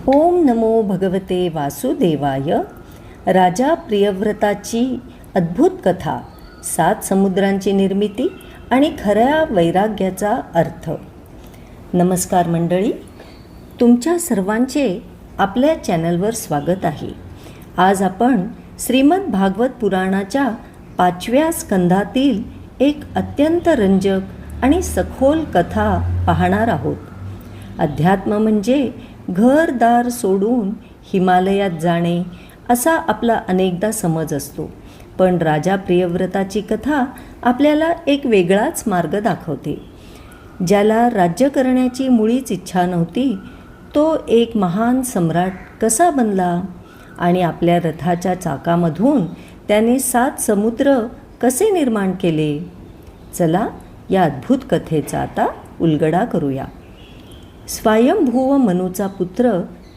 ओम नमो भगवते वासुदेवाय. राजा प्रियव्रताची अद्भुत कथा, 7 समुद्रांची निर्मिती आणि खऱ्या वैराग्याचा अर्थ. नमस्कार मंडळी, तुमच्या सर्वांचे आपल्या चॅनलवर स्वागत आहे. आज आपण श्रीमद भागवत पुराणाच्या 5व्या स्कंधातील एक अत्यंत रंजक आणि सखोल कथा पाहणार आहोत. अध्यात्म म्हणजे घरदार सोडून हिमालयात जाणे असा आपला अनेकदा समज असतो, पण राजा प्रियव्रताची कथा आपल्याला एक वेगळाच मार्ग दाखवते. ज्याला राज्य करण्याची मुळीच इच्छा नव्हती, तो एक महान सम्राट कसा बनला आणि आपल्या रथाच्या चाकामधून त्याने 7 समुद्र कसे निर्माण केले. चला या अद्भुत कथेचा आता उलगडा करूया. स्वयंभूव मनूचा पुत्र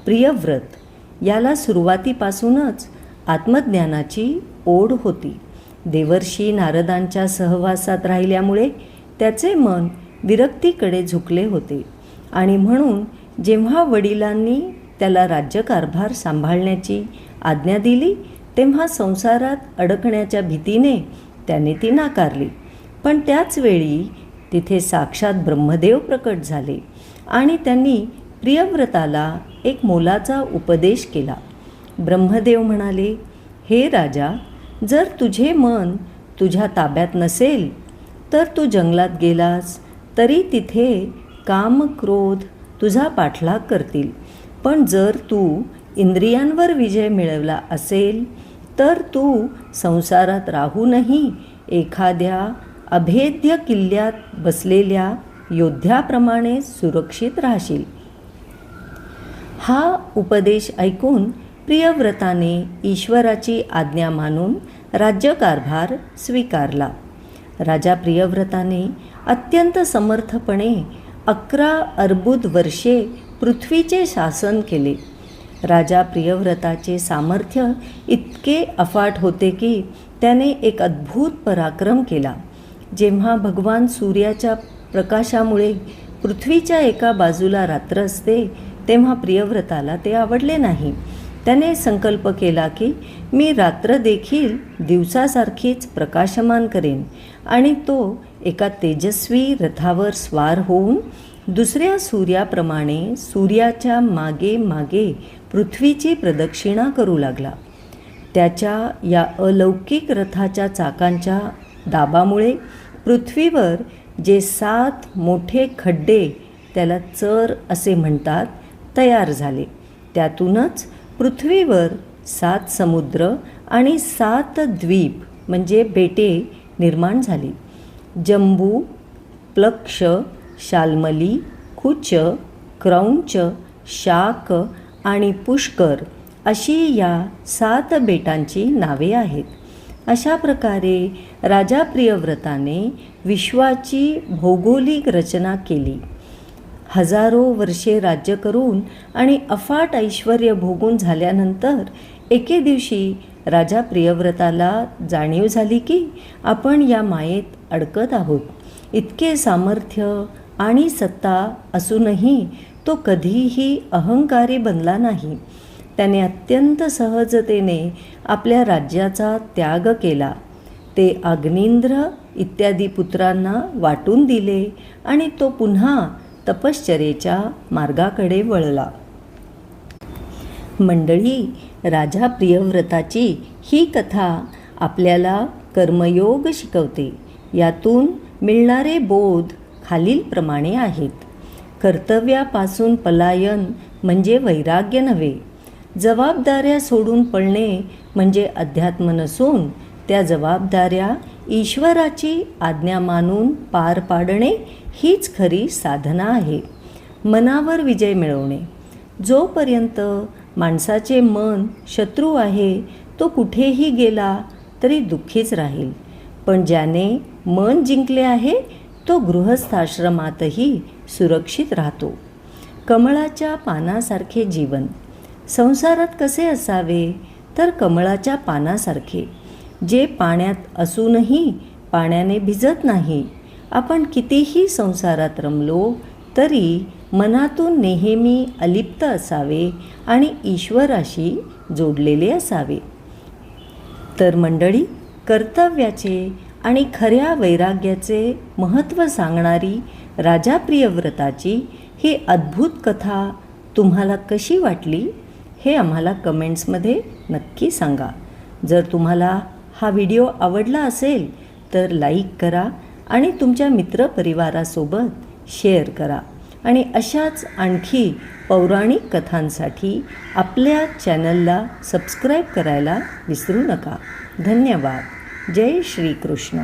प्रियव्रत याला सुरुवातीपासूनच आत्मज्ञानाची ओढ होती. देवर्षी नारदांच्या सहवासात राहिल्यामुळे त्याचे मन विरक्तीकडे झुकले होते आणि म्हणून जेव्हा वडिलांनी त्याला राज्यकारभार सांभाळण्याची आज्ञा दिली तेव्हा संसारात अडकण्याच्या भीतीने त्याने ती नाकारली. पण त्याच वेळी तिथे साक्षात ब्रह्मदेव प्रकट झाले आणि त्यांनी प्रियव्रताला एक मोलाचा उपदेश केला. ब्रह्मदेव म्हणाले, हे राजा, जर तुझे मन तुझ्या ताब्यात नसेल तर तू जंगलात गेलास तरी तिथे काम क्रोध तुझा पाठलाग करतील. पण जर तू इंद्रियांवर विजय मिळवला असेल तर तू संसारात राहूनही एखाद्या अभेद्य किल्ल्यात बसलेल्या योद्ध्याप्रमाणे सुरक्षित राहशील. हा उपदेश ऐकून प्रियव्रताने ईश्वराची आज्ञा मानून राज्यकारभार स्वीकारला. राजा प्रियव्रताने अत्यंत समर्थपणे 11 अर्बुद वर्षे पृथ्वीचे शासन केले. राजा प्रियव्रताचे सामर्थ्य इतके अफाट होते की त्याने एक अद्भुत पराक्रम केला. जेव्हा भगवान सूर्याच्या प्रकाशामुळे पृथ्वीच्या एका बाजूला रात्र असते तेव्हा प्रियव्रताला ते आवडले नाही. त्याने संकल्प केला की मी रात्र देखील दिवसासारखीच प्रकाशमान करेन आणि तो एका तेजस्वी रथावर स्वार होऊन दुसऱ्या सूर्याप्रमाणे सूर्याच्या मागे मागे पृथ्वीची प्रदक्षिणा करू लागला. त्याच्या या अलौकिक रथाच्या चाकांच्या दाबामुळे पृथ्वीवर जे 7 मोठे खड्डे, त्याला चर असे म्हणतात, तयार झाले. त्यातूनच पृथ्वीवर 7 समुद्र आणि 7 द्वीप म्हणजे बेटे निर्माण झाली. जंबू, प्लक्ष, शाल्मली, कुच, क्रौंच, शाक आणि पुष्कर अशी या 7 बेटांची नावे आहेत. अशा प्रकारे राजा प्रियव्रताने विश्वाची भौगोलिक रचना केली. हजारो वर्षे राज्य करून आणि अफाट ऐश्वर्य भोगून झाल्यानंतर एके दिवशी राजा प्रियव्रताला जाणीव झाली की आपण या मायेत अडकत आहोत. इतके सामर्थ्य आणि सत्ता असूनही तो कधीही अहंकारी बनला नाही. त्याने अत्यंत सहजतेने आपल्या राज्याचा त्याग केला. ते अग्निंद्र इत्यादी पुत्रांना वाटून दिले आणि तो पुन्हा तपश्चर्येच्या मार्गाकडे वळला. मंडळी, राजा प्रियव्रताची ही कथा आपल्याला कर्मयोग शिकवते. यातून मिळणारे बोध खालीलप्रमाणे आहेत. कर्तव्यापासून पलायन म्हणजे वैराग्य नव्हे. जबाबदाऱ्या सोडून पळणे म्हणजे अध्यात्म नसून त्या जबाबदाऱ्या ईश्वराची आज्ञा मानून पार पाडणे हीच खरी साधना आहे. मनावर विजय मिळवणे. जोपर्यंत माणसाचे मन शत्रू आहे तो कुठेही गेला तरी दुःखीच राहील. पण ज्याने मन जिंकले आहे तो गृहस्थाश्रमातही सुरक्षित राहतो. कमळाच्या पानासारखे जीवन. संसारात कसे असावे तर कमळाच्या पानासारखे, जे पाण्यात असूनही पाण्याने भिजत नाही. आपण कितीही संसारात रमलो तरी मनातून नेहमी अलिप्त असावे आणि ईश्वराशी जोडलेले असावे. तर मंडळी, कर्तव्याचे आणि खऱ्या वैराग्याचे महत्त्व सांगणारी राजा प्रियव्रताची ही अद्भुत कथा तुम्हाला कशी वाटली हे आम्हाला कमेंट्समध्ये नक्की सांगा. जर तुम्हाला हा व्हिडिओ आवडला असेल तर लाईक करा आणि तुमच्या मित्रपरिवारासोबत शेअर करा. आणि अशाच आणखी पौराणिक कथांसाठी आपल्या चॅनलला सबस्क्राईब करायला विसरू नका. धन्यवाद. जय श्री कृष्ण.